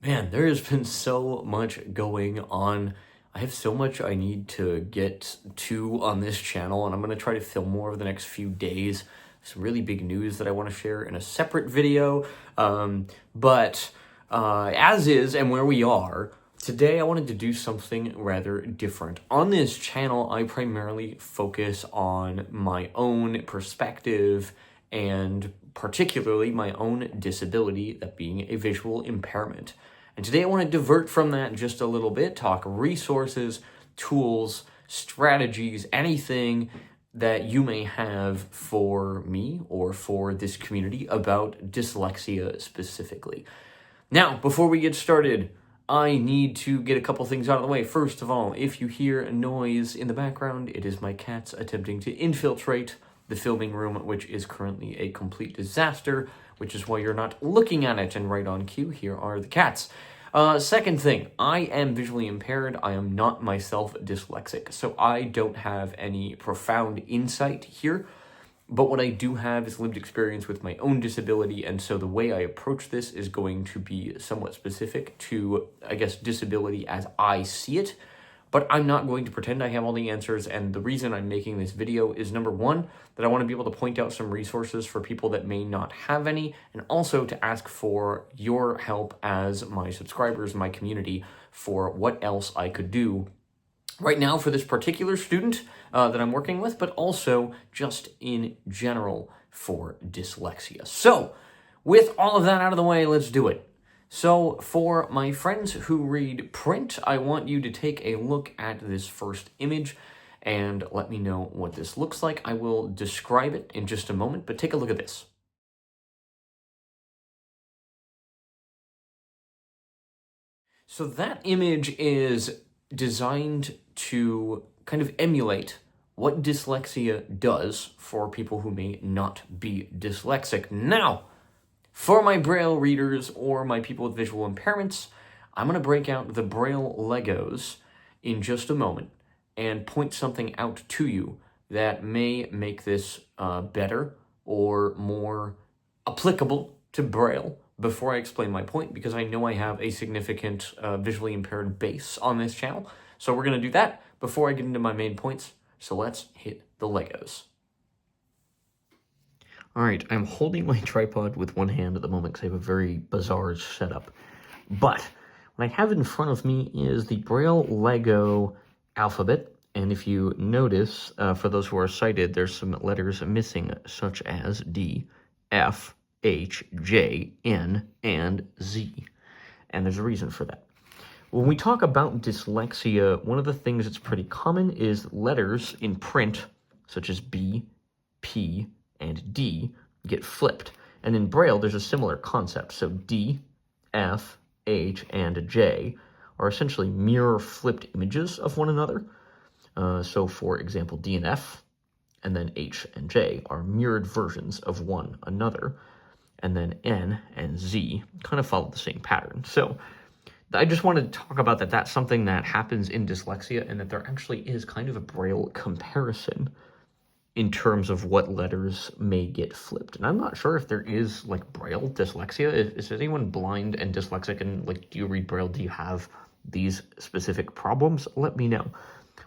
Man, there has been so much going on. I have so much I need to get to on this channel, and I'm going to try to film more over the next few days. Some really big news that I want to share in a separate video. But as is and where we are, today I wanted to do something rather different. On this channel, I primarily focus on my own perspective and particularly my own disability, that being a visual impairment. And today I want to divert from that just a little bit, talk resources, tools, strategies, anything that you may have for me or for this community about dyslexia specifically. Now, before we get started, I need to get a couple things out of the way. First of all, if you hear a noise in the background, it is my cats attempting to infiltrate the filming room, which is currently a complete disaster, which is why you're not looking at it. And right on cue, here are the cats. Second thing, I am visually impaired. I am not myself dyslexic, so I don't have any profound insight here. But what I do have is lived experience with my own disability, and so the way I approach this is going to be somewhat specific to, I guess, disability as I see it. But I'm not going to pretend I have all the answers, and the reason I'm making this video is, number one, that I want to be able to point out some resources for people that may not have any, and also to ask for your help as my subscribers, my community, for what else I could do right now for this particular student that I'm working with, but also just in general for dyslexia. So, with all of that out of the way, let's do it. So, for my friends who read print, I want you to take a look at this first image and let me know what this looks like. I will describe it in just a moment, but take a look at this. So that image is designed to kind of emulate what dyslexia does for people who may not be dyslexic. Now, for my Braille readers or my people with visual impairments, I'm going to break out the Braille Legos in just a moment and point something out to you that may make this better or more applicable to Braille before I explain my point, because I know I have a significant visually impaired base on this channel. So we're going to do that before I get into my main points. So let's hit the Legos. All right, I'm holding my tripod with one hand at the moment because I have a very bizarre setup. But what I have in front of me is the Braille Lego alphabet. And if you notice, for those who are sighted, there's some letters missing, such as D, F, H, J, N, and Z. And there's a reason for that. When we talk about dyslexia, one of the things that's pretty common is letters in print, such as B, P, and D, get flipped. And in Braille, there's a similar concept. So D, F, H, and J are essentially mirror flipped images of one another. So for example, D and F, and then H and J are mirrored versions of one another. And then N and Z kind of follow the same pattern. So I just wanted to talk about that. That's something that happens in dyslexia, and that there actually is kind of a Braille comparison in terms of what letters may get flipped. And I'm not sure if there is, like, Braille dyslexia. Is anyone blind and dyslexic, and, like, do you read Braille? Do you have these specific problems? Let me know.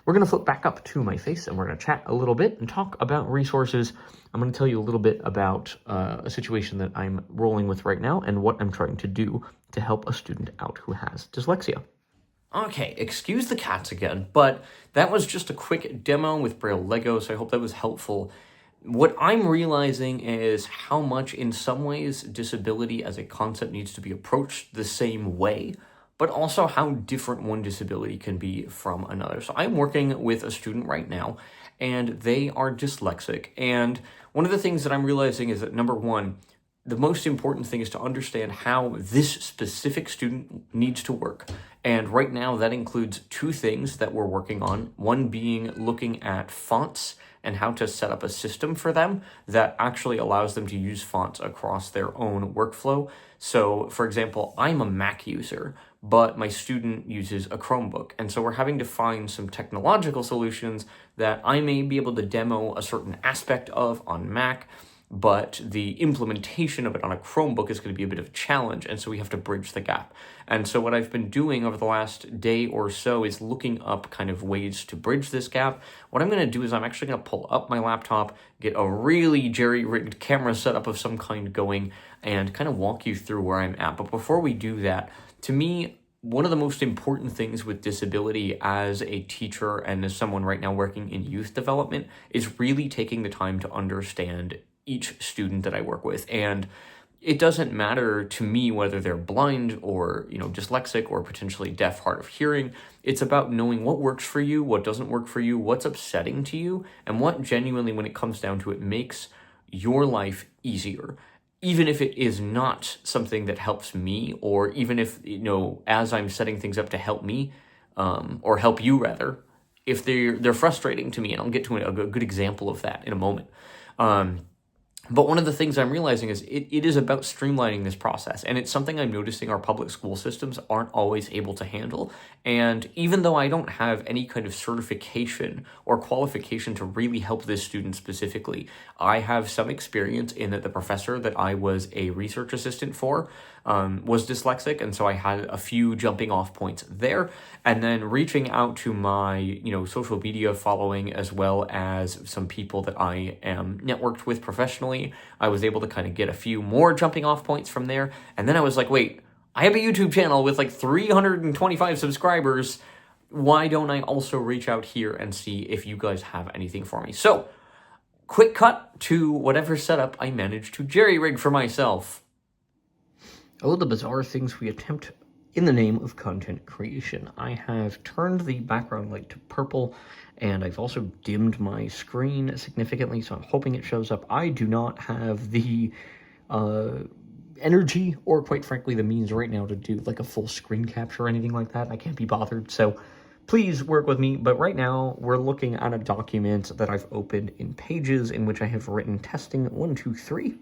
We're going to flip back up to my face, and we're going to chat a little bit and talk about resources. I'm going to tell you a little bit about a situation that I'm rolling with right now and what I'm trying to do to help a student out who has dyslexia. Okay, excuse the cats again, but that was just a quick demo with Braille Lego, so I hope that was helpful. What I'm realizing is how much, in some ways, disability as a concept needs to be approached the same way, but also how different one disability can be from another. So I'm working with a student right now, and they are dyslexic. And one of the things that I'm realizing is that, number one, the most important thing is to understand how this specific student needs to work. And right now, that includes two things that we're working on. One being looking at fonts and how to set up a system for them that actually allows them to use fonts across their own workflow. So, for example, I'm a Mac user, but my student uses a Chromebook. And so we're having to find some technological solutions that I may be able to demo a certain aspect of on Mac, but the implementation of it on a Chromebook is going to be a bit of a challenge, and so we have to bridge the gap. And so what I've been doing over the last day or so is looking up kind of ways to bridge this gap. What I'm going to do is I'm actually going to pull up my laptop, get a really jerry-rigged camera setup of some kind going, and kind of walk you through where I'm at. But before we do that, to me, one of the most important things with disability as a teacher and as someone right now working in youth development is really taking the time to understand each student that I work with. And it doesn't matter to me whether they're blind or, dyslexic or potentially deaf, hard of hearing. It's about knowing what works for you, what doesn't work for you, what's upsetting to you, and what genuinely, when it comes down to it, makes your life easier. Even if it is not something that helps me, or even if, as I'm setting things up to help me, or help you rather, if they're frustrating to me, and I'll get to a good example of that in a moment. But one of the things I'm realizing is it is about streamlining this process, and it's something I'm noticing our public school systems aren't always able to handle. And even though I don't have any kind of certification or qualification to really help this student specifically, I have some experience in that the professor that I was a research assistant for was dyslexic, and so I had a few jumping off points there. And then reaching out to my, social media following, as well as some people that I am networked with professionally, I was able to kind of get a few more jumping off points from there. And then I was like, wait, I have a YouTube channel with like 325 subscribers. Why don't I also reach out here and see if you guys have anything for me? So, quick cut to whatever setup I managed to jerry-rig for myself. Oh, the bizarre things we attempt in the name of content creation. I have turned the background light to purple, and I've also dimmed my screen significantly, so I'm hoping it shows up. I do not have the energy, or quite frankly, the means right now to do like a full screen capture or anything like that. I can't be bothered, so please work with me. But right now, we're looking at a document that I've opened in Pages, in which I have written testing 1, 2, 3,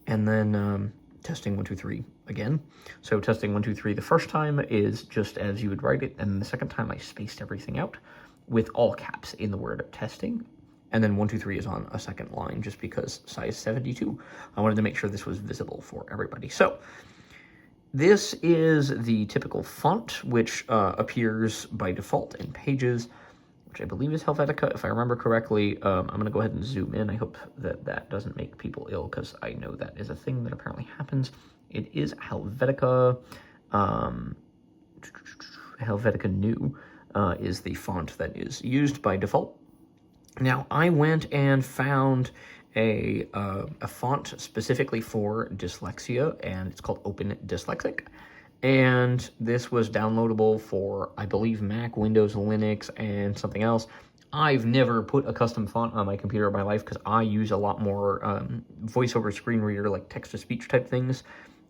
and then testing 1, 2, 3 again. So testing 1, 2, 3 the first time is just as you would write it, and the second time I spaced everything out with all caps in the word testing. And then 1, 2, 3 is on a second line just because size 72. I wanted to make sure this was visible for everybody. So this is the typical font, which appears by default in Pages, which I believe is Helvetica, if I remember correctly. I'm going to go ahead and zoom in. I hope that that doesn't make people ill, because I know that is a thing that apparently happens. It is Helvetica. Helvetica New is the font that is used by default. Now, I went and found a font specifically for dyslexia, and it's called Open Dyslexic. And this was downloadable for, I believe, Mac, Windows, Linux, and something else. I've never put a custom font on my computer in my life because I use a lot more voice-over screen reader, like text-to-speech type things,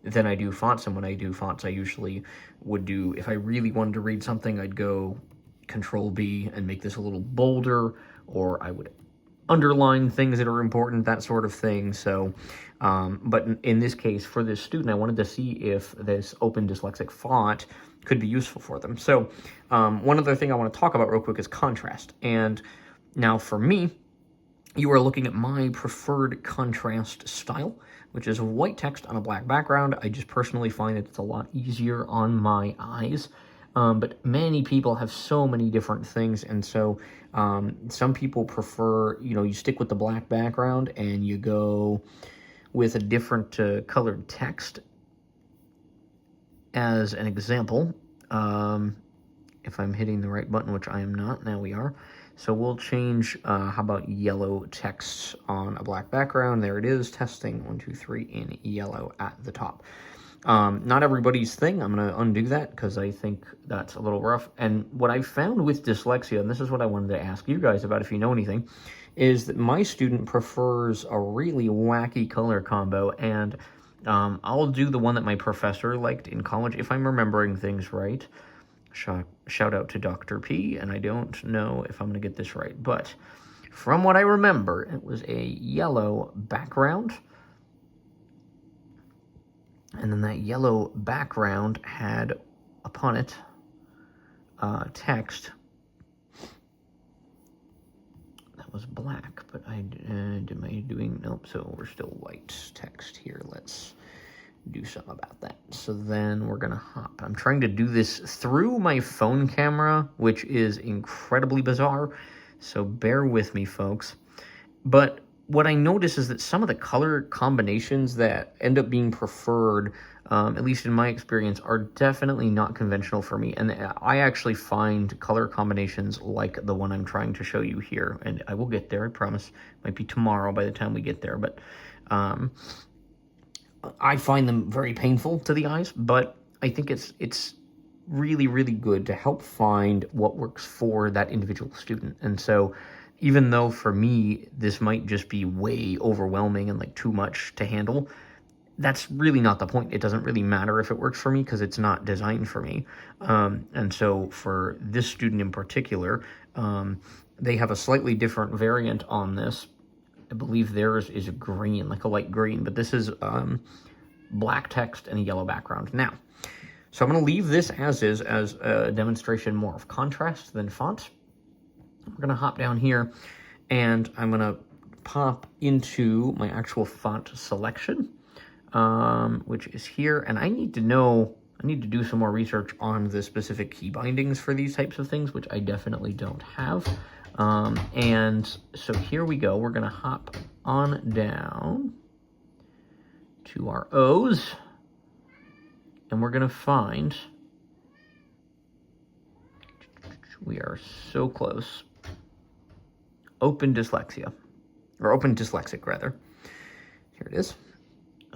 than I do fonts. And when I do fonts, I usually would do, if I really wanted to read something, I'd go Control-B and make this a little bolder, or I would underline things that are important, that sort of thing. So, but in this case, for this student, I wanted to see if this Open Dyslexic font could be useful for them. So, one other thing I want to talk about real quick is contrast. And now for me, you are looking at my preferred contrast style, which is white text on a black background. I just personally find that it's a lot easier on my eyes. But many people have so many different things, and so some people prefer, you stick with the black background and you go with a different colored text. As an example, if I'm hitting the right button, which I am not, now we are. So we'll change, how about yellow text on a black background? There it is, testing 1, 2, 3 in yellow at the top. Not everybody's thing. I'm going to undo that because I think that's a little rough. And what I found with dyslexia, and this is what I wanted to ask you guys about if you know anything, is that my student prefers a really wacky color combo, and I'll do the one that my professor liked in college, if I'm remembering things right. Shout out to Dr. P, and I don't know if I'm going to get this right, but from what I remember, it was a yellow background. And then that yellow background had upon it text that was black, but am I doing, nope, so we're still white text here. Let's do something about that. So then we're gonna hop. I'm trying to do this through my phone camera, which is incredibly bizarre, so bear with me, folks. But what I notice is that some of the color combinations that end up being preferred, at least in my experience, are definitely not conventional for me. And I actually find color combinations like the one I'm trying to show you here. And I will get there, I promise. Might be tomorrow by the time we get there. But I find them very painful to the eyes. But I think it's really, really good to help find what works for that individual student. And so even though for me, this might just be way overwhelming and like too much to handle, that's really not the point. It doesn't really matter if it works for me because it's not designed for me. And so for this student in particular, they have a slightly different variant on this. I believe theirs is green, like a light green, but this is black text and a yellow background. Now, so I'm going to leave this as is, as a demonstration more of contrast than font. We're going to hop down here, and I'm going to pop into my actual font selection, which is here. And I need to do some more research on the specific key bindings for these types of things, which I definitely don't have. And so here we go. We're going to hop on down to our O's, and we're going to find, we are so close, Open Dyslexia, or Open Dyslexic, rather. Here it is.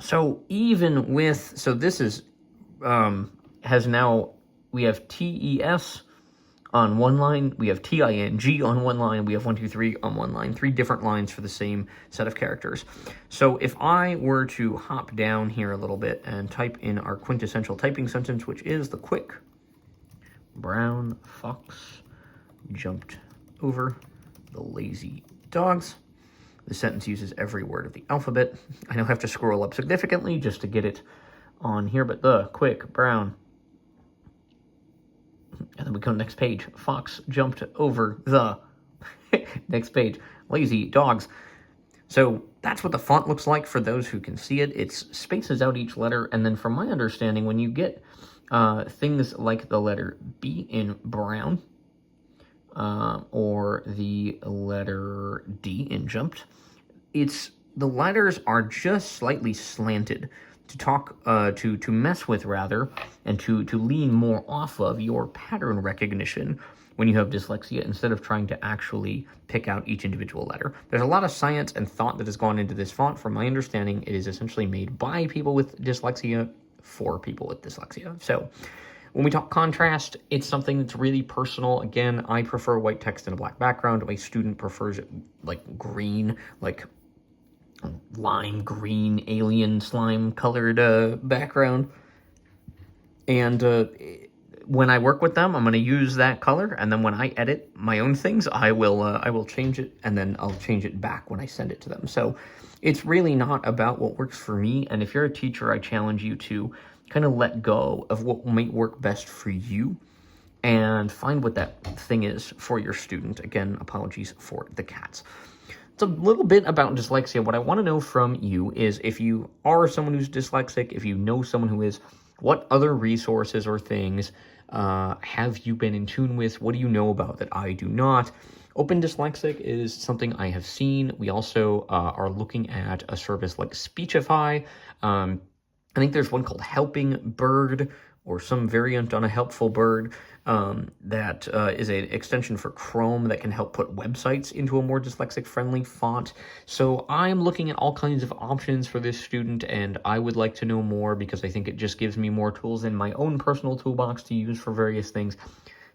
So even with, so this is, has now, we have TES on one line, we have TING on one line, we have 1, 2, 3 on one line, 3 different lines for the same set of characters. So if I were to hop down here a little bit and type in our quintessential typing sentence, which is the quick brown fox jumped over the lazy dogs. The sentence uses every word of the alphabet. I now have to scroll up significantly just to get it on here, but the quick brown. And then we go to the next page. Fox jumped over the next page. Lazy dogs. So that's what the font looks like for those who can see it. It spaces out each letter, and then from my understanding, when you get things like the letter B in brown, or the letter D in jumped, the letters are just slightly slanted to mess with, rather, and to lean more off of your pattern recognition when you have dyslexia, instead of trying to actually pick out each individual letter. There's a lot of science and thought that has gone into this font. From my understanding, it is essentially made by people with dyslexia for people with dyslexia. So when we talk contrast, it's something that's really personal. Again, I prefer white text and a black background. My student prefers it like green, like lime green, alien slime colored background. And when I work with them, I'm going to use that color. And then when I edit my own things, I will change it, and then I'll change it back when I send it to them. So it's really not about what works for me. And if you're a teacher, I challenge you to kind of let go of what might work best for you and find what that thing is for your student. Again, apologies for the cats. It's a little bit about dyslexia. What I want to know from you is, if you are someone who's dyslexic, if you know someone who is, what other resources or things have you been in tune with? What do you know about that I do not? Open Dyslexic is something I have seen. We also are looking at a service like Speechify. I think there's one called Helping Bird, or some variant on a helpful bird, that is an extension for Chrome that can help put websites into a more dyslexic-friendly font. So I'm looking at all kinds of options for this student, and I would like to know more, because I think it just gives me more tools in my own personal toolbox to use for various things.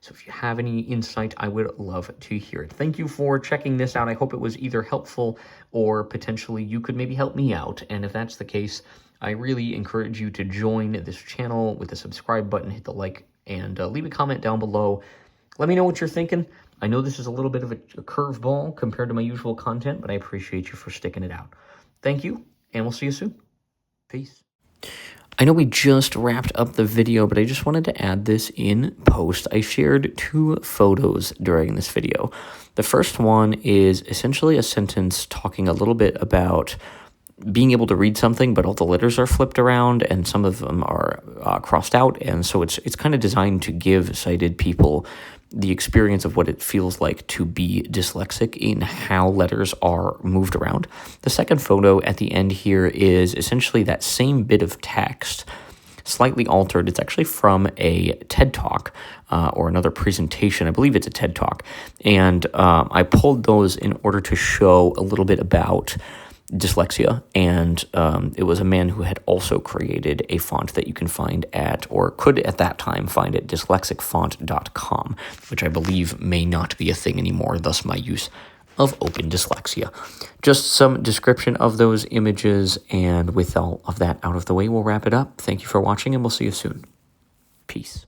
So if you have any insight, I would love to hear it. Thank you for checking this out. I hope it was either helpful or potentially you could maybe help me out. And if that's the case, I really encourage you to join this channel with the subscribe button, hit the like, and leave a comment down below. Let me know what you're thinking. I know this is a little bit of a curveball compared to my usual content, but I appreciate you for sticking it out. Thank you, and we'll see you soon. Peace. I know we just wrapped up the video, but I just wanted to add this in post. I shared 2 photos during this video. The first one is essentially a sentence talking a little bit about being able to read something, but all the letters are flipped around and some of them are crossed out. And so it's kind of designed to give sighted people the experience of what it feels like to be dyslexic in how letters are moved around. The second photo at the end here is essentially that same bit of text, slightly altered. It's actually from a TED Talk or another presentation. I believe it's a TED Talk. And I pulled those in order to show a little bit about dyslexia, and it was a man who had also created a font that you can find at, or could at that time find at dyslexicfont.com, which I believe may not be a thing anymore, thus my use of Open Dyslexia. Just some description of those images, and with all of that out of the way, we'll wrap it up. Thank you for watching, and we'll see you soon. Peace.